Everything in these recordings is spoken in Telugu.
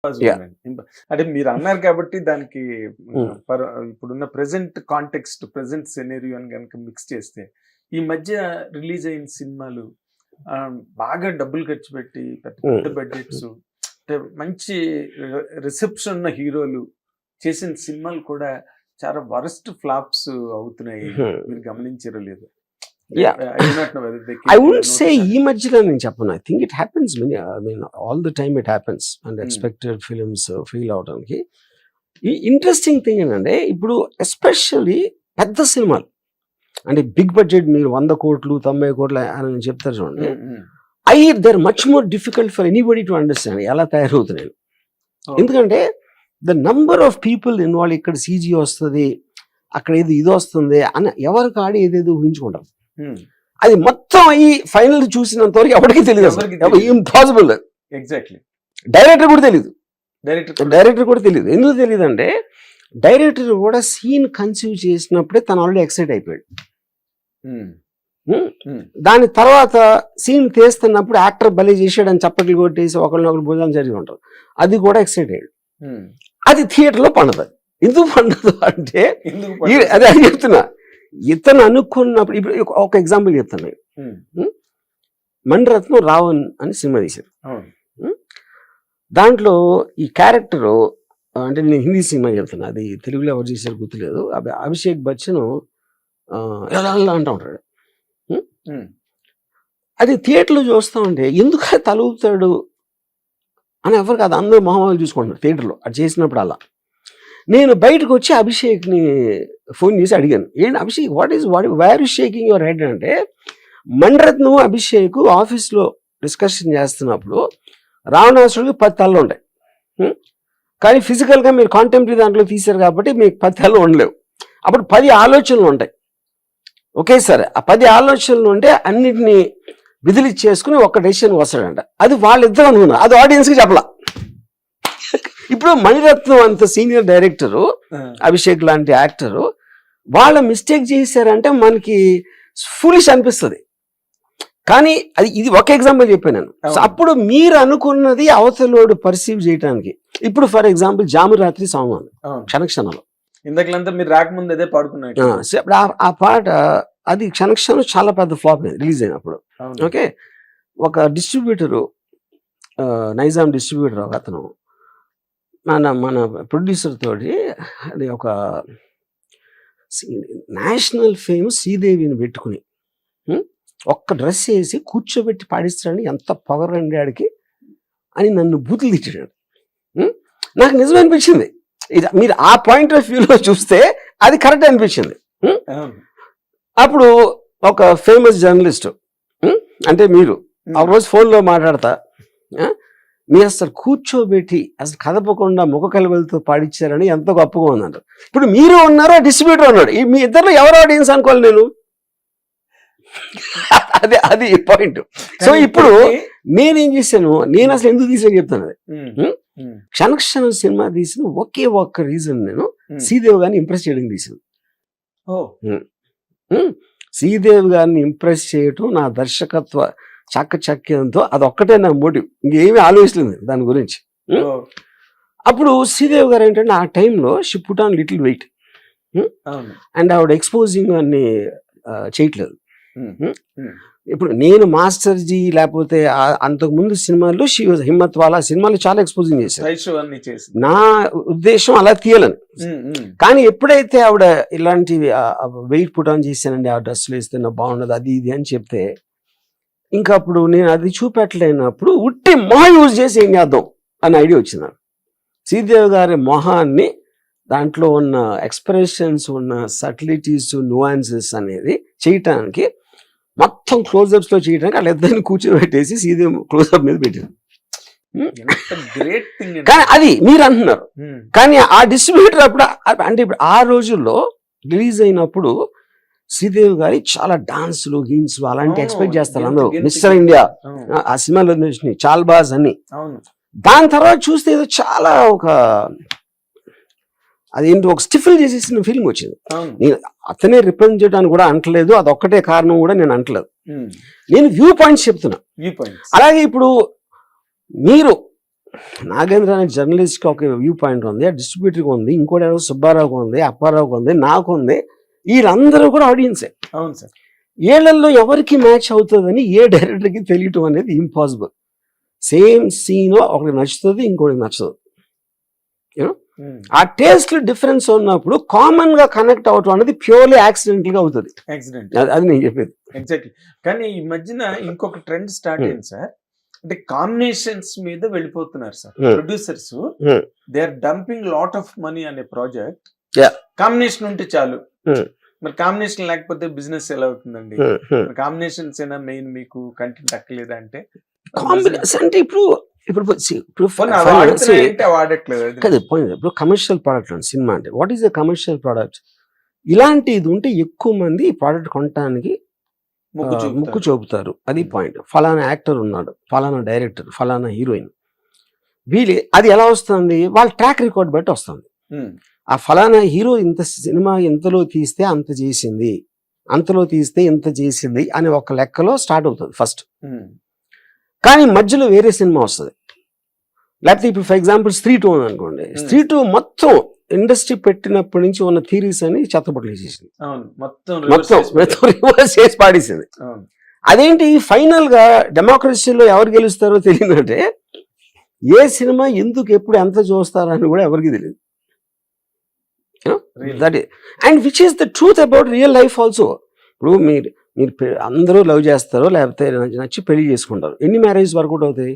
అంటే మీరు అన్నారు కాబట్టి దానికి ఇప్పుడున్న ప్రెసెంట్ కాంటెక్స్ట్, ప్రెసెంట్ సెనేరియో అని కనుక మిక్స్ చేస్తే, ఈ మధ్య రిలీజ్ అయిన సినిమాలు బాగా డబ్బులు ఖర్చు పెట్టి పెద్ద పెద్ద బడ్జెట్స్, అంటే మంచి రిసెప్షన్ ఉన్న హీరోలు చేసిన సినిమాలు కూడా చాలా వరస్ట్ ఫ్లాప్స్ అవుతున్నాయి. మీరు గమనించారో లేదు? I wouldn't say ఈ మధ్యలో నేను చెప్పను. I think it happens many, I mean all the time it happens and expected films feel అవడానికి. ఈ ఇంట్రెస్టింగ్ థింగ్ ఏంటంటే ఇప్పుడు ఎస్పెషల్లీ పెద్ద సినిమాలు అంటే బిగ్ బడ్జెట్, మీరు 100 కోట్లు 90 కోట్లు అని చెప్తారు చూడండి, they're much more difficult for anybody to understand ఎలా తయారవుతున్నాయి. ఎందుకంటే the number of people involve, ఇక్కడ CG వస్తుంది, అక్కడ ఇది వస్తుంది అని ఎవరికి ఆడి ఏదేదో ఊహించుకుంటారు. అది మొత్తం ఈ ఫైనల్ చూసినంత వరకు ఎవరికి తెలియదు, ఇంపాసిబుల్. ఎగ్జాక్ట్లీ. డైరెక్టర్ కూడా తెలియదు. ఎందుకు తెలియదు అంటే డైరెక్టర్ కూడా సీన్ కన్సీవ్ చేసినప్పుడే తను ఆల్రెడీ ఎక్సైట్ అయిపోయాడు. దాని తర్వాత సీన్ తీస్తున్నప్పుడు యాక్టర్ బలి చేసాడని చప్పట్లు కొట్టేసి ఒకరినొకరు భుజాలు జరిగి ఉంటారు, అది కూడా ఎక్సైట్ అయ్యాడు. అది థియేటర్లో పండదు. ఎందుకు పండదు అంటే అదే అని చెప్తున్నా, ఇతను అనుకున్నప్పుడు. ఇప్పుడు ఒక ఎగ్జాంపుల్ చెప్తాను. మణిరత్నం రావణ్ అని సినిమా తీశారు. దాంట్లో ఈ క్యారెక్టరు, అంటే నేను హిందీ సినిమా చెప్తున్నా, అది తెలుగులో ఎవరు చేశారు గుర్తులేదు, అభిషేక్ బచ్చన్ ఎలా అంటూ ఉంటాడు. అది థియేటర్లో చూస్తూ ఉంటే ఎందుకు తలుగుతాడు అని ఎవరు కాదు, అందరూ మొహమ్మలు చూసుకుంటున్నారు థియేటర్లో అది చేసినప్పుడు. అలా నేను బయటకు వచ్చి అభిషేక్ని ఫోన్ చేసి అడిగాను, ఏంటి Abhishek, wire is shaking your head అంటే, మణిరత్నం అభిషేక్ ఆఫీస్లో డిస్కషన్ చేస్తున్నప్పుడు రావణాసుడికి 10 తలలు ఉంటాయి, కానీ ఫిజికల్గా మీరు కాంటెంపరీ దాంట్లో తీశారు కాబట్టి మీకు 10 తలలు ఉండలేవు. అప్పుడు 10 ఆలోచనలు ఉంటాయి ఒకేసారి. ఆ 10 ఆలోచనలు ఉంటే అన్నిటినీ విదిలిచ్చేసుకుని ఒక డెసిషన్ వస్తాడంట. అది వాళ్ళిద్దరు అనుకున్నారు, అది ఆడియన్స్కి చెప్పలా. ఇప్పుడు మణిరత్నం అంత సీనియర్ డైరెక్టరు, అభిషేక్ లాంటి యాక్టరు, వాళ్ళ మిస్టేక్ చేశారంటే మనకి ఫూలిష్ అనిపిస్తుంది. కానీ ఇది ఒక ఎగ్జాంపుల్ చెప్పాను నేను. అప్పుడు మీరు అనుకున్నది అవతలోడు పర్సీవ్ చేయడానికి. ఇప్పుడు ఫర్ ఎగ్జాంపుల్ జాము రాత్రి సాంగ్ ఉంది క్షణక్షణలో, ఇందాకలంతా మీరు రాకముందు అదే పాడుకున్నాడు. ఆ పాట అది క్షణక్షణం చాలా పెద్ద ఫ్లాప్ రిలీజ్ అయినప్పుడు. ఓకే, ఒక డిస్ట్రిబ్యూటరు, నైజాం డిస్ట్రిబ్యూటర్ ఒక అతను మన ప్రొడ్యూసర్ తోటి, అది ఒక నేషనల్ ఫేమ్ శ్రీదేవిని పెట్టుకుని ఒక్క డ్రెస్ వేసి కూర్చోబెట్టి పాడిస్తాడని ఎంత పవర్ అండి ఆడికి అని నన్ను బూతులు తిట్టాడు. నాకు నిజం అనిపించింది. మీరు ఆ పాయింట్ ఆఫ్ వ్యూలో చూస్తే అది కరెక్ట్ అనిపించింది. అప్పుడు ఒక ఫేమస్ జర్నలిస్టు, అంటే మీరు ఆ రోజు ఫోన్లో మాట్లాడతా, మీరు అసలు కూర్చోబెట్టి అసలు కదపకుండా ముఖ కలవలతో పాడించారని ఎంతో గొప్పగా ఉందంట. ఇప్పుడు మీరు ఉన్నారు, డిస్ట్రిబ్యూటర్ ఉన్నాడు, మీ ఇద్దరు ఎవరు ఆడియన్స్ అనుకోవాలి నేను? అది పాయింట్. సో ఇప్పుడు నేనేం చేశాను, నేను అసలు ఎందుకు తీసాను చెప్తాను. అది క్షణక్షణం సినిమా తీసిన ఒకే ఒక్క రీజన్, నేను శ్రీదేవి గారిని ఇంప్రెస్ చేయడం తీసాను. శ్రీదేవి గారిని ఇంప్రెస్ చేయటం నా దర్శకత్వ చాకచక్యంతో, అదొక్కటే నా మోటివ్, ఇంకేమీ ఆలోచించలేదు దాని గురించి. అప్పుడు శ్రీదేవి గారు ఏంటంటే ఆ టైంలో she put on little weight and ఆవిడ ఎక్స్పోజింగ్ అన్ని చేయట్లేదు. ఇప్పుడు నేను మాస్టర్ జీ లేకపోతే అంతకు ముందు సినిమాల్లో షీ వాజ్ హిమ్మత్ వాలా సినిమాలు చాలా ఎక్స్పోజింగ్ చేశారు. నా ఉద్దేశం అలా తీయాలని. కానీ ఎప్పుడైతే ఆవిడ ఇలాంటి వెయిట్ పుట్ ఆన్ చేశానండి, ఆ డ్రెస్సులు వేస్తే నా బాగున్నది అది ఇది అని చెప్తే, ఇంకా అప్పుడు నేను అది చూపెట్టలేనప్పుడు ఉట్టి మొహం యూజ్ చేసి ఏం చేద్దాం అని ఐడియా వచ్చింది. శ్రీదేవి గారి మొహాన్ని, దాంట్లో ఉన్న ఎక్స్ప్రెషన్స్, ఉన్న సటిలిటీస్, నువాన్సెస్ అనేది చేయటానికి, మొత్తం క్లోజప్స్లో చేయడానికి వాళ్ళిద్దరిని కూర్చోబెట్టేసి శ్రీదేవి క్లోజప్ మీద పెట్టాను. కానీ అది మీరు అంటున్నారు. కానీ ఆ డిస్ట్రిబ్యూటర్ అప్పుడు, అంటే ఇప్పుడు ఆ రోజుల్లో రిలీజ్ అయినప్పుడు శ్రీదేవి గారి చాలా డాన్సులు గీన్స్లు అలాంటి ఎక్స్పెక్ట్ చేస్తారు అందరూ. మిస్టర్ ఇండియా ఆ సినిమాలో చాల్బాజ్ అని. దాని తర్వాత చూస్తే ఏదో చాలా ఒక అదేంటి ఒక స్టిఫిల్ చేసేసిన ఫీలింగ్ వచ్చింది. నేను అతనే రిప్రజెంట్ చేయడానికి కూడా అంటలేదు, అదొక్కటే కారణం కూడా నేను అంటలేదు. నేను వ్యూ పాయింట్స్ చెప్తున్నా. అలాగే ఇప్పుడు మీరు నాగేంద్ర అనే జర్నలిస్ట్కి ఒక వ్యూ పాయింట్ ఉంది, ఆ డిస్ట్రిబ్యూటర్కి ఉంది, ఇంకోటి ఎవరో సుబ్బారావుకి ఉంది, అప్పారావుకి ఉంది, నాకు ఉంది. వీళ్ళందరూ కూడా ఆడియన్సే. అవును సార్. ఏళ్లలో ఎవరికి మ్యాచ్ అవుతుందని ఏ డైరెక్టర్కి తెలియటం అనేది ఇంపాసిబుల్. సేమ్ సీన్ ఒకరికి నచ్చుతుంది, ఇంకోటికి నచ్చదు. ఆ టేస్ట్ డిఫరెన్స్ ఉన్నప్పుడు కామన్ గా కనెక్ట్ అవటం అనేది ప్యూర్లీ యాక్సిడెంటల్ గా అవుతుంది. అది నేను చెప్పేది. ఎగ్జాక్ట్లీ. కానీ ఈ మధ్యన ఇంకొక ట్రెండ్ స్టార్ట్ అయింది సార్. అంటే కాంబినేషన్స్ మీద వెళ్ళిపోతున్నారు sir producers. They are dumping lot of money అనే ప్రాజెక్ట్. కాంబినేషన్ ఉంటే చాలు. మరి కాంబినేషన్ లేకపోతే బిజినెస్ ఎలా అవుతుందండి? కాంబినేషన్స్ అయినా మెయిన్ మీకు కంటెంట్ అక్కలేదా అంటే? అంటే ఇప్పుడు కమర్షియల్ ప్రోడక్ట్ అండి సినిమా అంటే. What is the commercial product? ఇలాంటిది ఉంటే ఎక్కువ మంది ఈ ప్రోడక్ట్ కొనడానికి ముక్కు చూపుతారు. అది పాయింట్. ఫలానా యాక్టర్ ఉన్నాడు, ఫలానా డైరెక్టర్, ఫలానా హీరోయిన్, వీళ్ళు అది ఎలా వస్తుంది? వాళ్ళ ట్రాక్ రికార్డ్ బట్టి వస్తుంది. ఆ ఫలానా హీరో ఇంత సినిమా ఎంతలో తీస్తే అంత చేసింది, అంతలో తీస్తే ఇంత చేసింది అని ఒక లెక్కలో స్టార్ట్ అవుతుంది ఫస్ట్. కానీ మధ్యలో వేరే సినిమా వస్తుంది. లేకపోతే ఇప్పుడు ఫర్ ఎగ్జాంపుల్ స్త్రీ 2 అనుకోండి. స్త్రీ 2 మొత్తం ఇండస్ట్రీ పెట్టినప్పటి నుంచి ఉన్న థీరీస్ అని చెత్తపట్లు వేసేసింది, మొత్తం రివర్స్ చేసి పాడేసింది. అదేంటి ఫైనల్ గా డెమోక్రసీలో ఎవరు గెలుస్తారో తెలియదంటే ఏ సినిమా ఎందుకు ఎప్పుడు ఎంత చూస్తారని కూడా ఎవరికి తెలియదు. That and which is the truth about real life also. ఇప్పుడు మీరు అందరూ లవ్ చేస్తారో లేకపోతే నచ్చి పెళ్లి చేసుకుంటారు. ఎన్ని మ్యారేజ్ వర్కౌట్ అవుతాయి?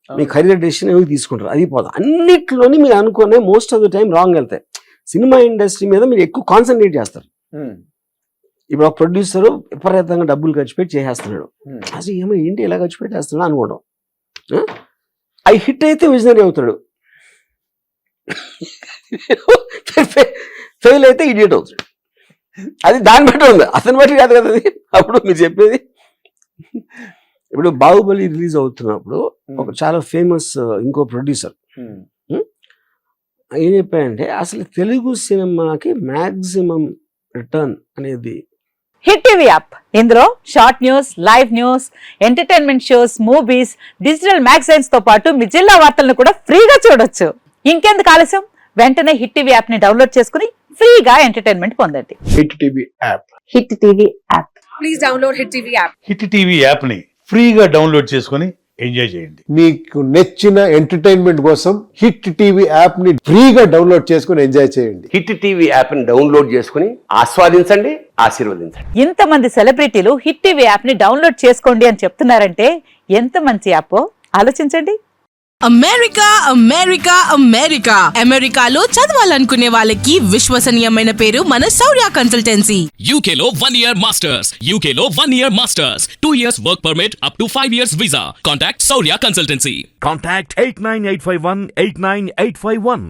మీ కెరీర్ డెసిషన్ ఎవరికి తీసుకుంటారు? అది పోదు. అన్నిట్లోని మీరు అనుకునే most of the time wrong వెళ్తాయి. సినిమా ఇండస్ట్రీ మీద మీరు ఎక్కువ కాన్సన్ట్రేట్ చేస్తారు. ఇప్పుడు ఒక ప్రొడ్యూసర్ విపరీతంగా డబ్బులు ఖర్చు పెట్టి చేసేస్తున్నాడు. అసలు ఏమో ఏంటి ఇలా ఖర్చు పెట్టేస్తున్నాడు అనుకోవడం. అవి హిట్ అయితే విజనరీ అవుతాడు, ఫెయిల్ అయితే ఇడియట్ అవుతాడు. అది దాన్ని బట్టి ఉంది, అతని బట్టి కాదు కదా అది. అప్పుడు మీరు చెప్పేది ఇప్పుడు బాహుబలి రిలీజ్ అవుతున్నప్పుడు ఒక చాలా ఫేమస్ ఇంకో ప్రొడ్యూసర్ ఏం చెప్పాయంటే అసలు తెలుగు సినిమాకి మ్యాక్సిమం రిటర్న్ అనేది హిట్ టీవీ యాప్. ఇందులో short news, live news, entertainment shows, movies, digital magazines తో పాటు మీ జిల్లా వార్తలను కూడా ఫ్రీగా చూడొచ్చు. ఇంకెందుకు ఆలస్యం? వెంటనే హిట్ టీవీ యాప్ ని డౌన్లోడ్ చేసుకుని ఫ్రీగా ఎంటర్టైన్మెంట్ పొందండి. Hit TV app. Hit TV app. Please download hit TV app. Hit TV app ని ఫ్రీగా డౌన్లోడ్ చేసుకుని ఎంజాయ్ చేయండి. మీకు నచ్చిన ఎంటర్టైన్మెంట్ కోసం హిట్ టీవీ యాప్ ని ఫ్రీగా డౌన్లోడ్ చేసుకుని ఎంజాయ్ చేయండి. హిట్ టీవీ యాప్ ని డౌన్లోడ్ చేసుకుని ఆస్వాదించండి, ఆశీర్వదించండి. ఇంతమంది సెలబ్రిటీలు హిట్ టీవీ యాప్ ని డౌన్లోడ్ చేసుకోండి అని చెప్తున్నారంటే ఎంత మంచి యాప్ ఆలోచించండి. అమెరికా అమెరికా అమెరికా అమెరికాలో చదవాలనుకునే వాళ్ళకి విశ్వసనీయమైన పేరు మన శౌర్య కన్సల్టెన్సీ. UK లో 1 year masters. UK లో 1 year masters. 2 years work permit up to 5 years visa. Contact Saurya Consultancy. Contact 89851 89851.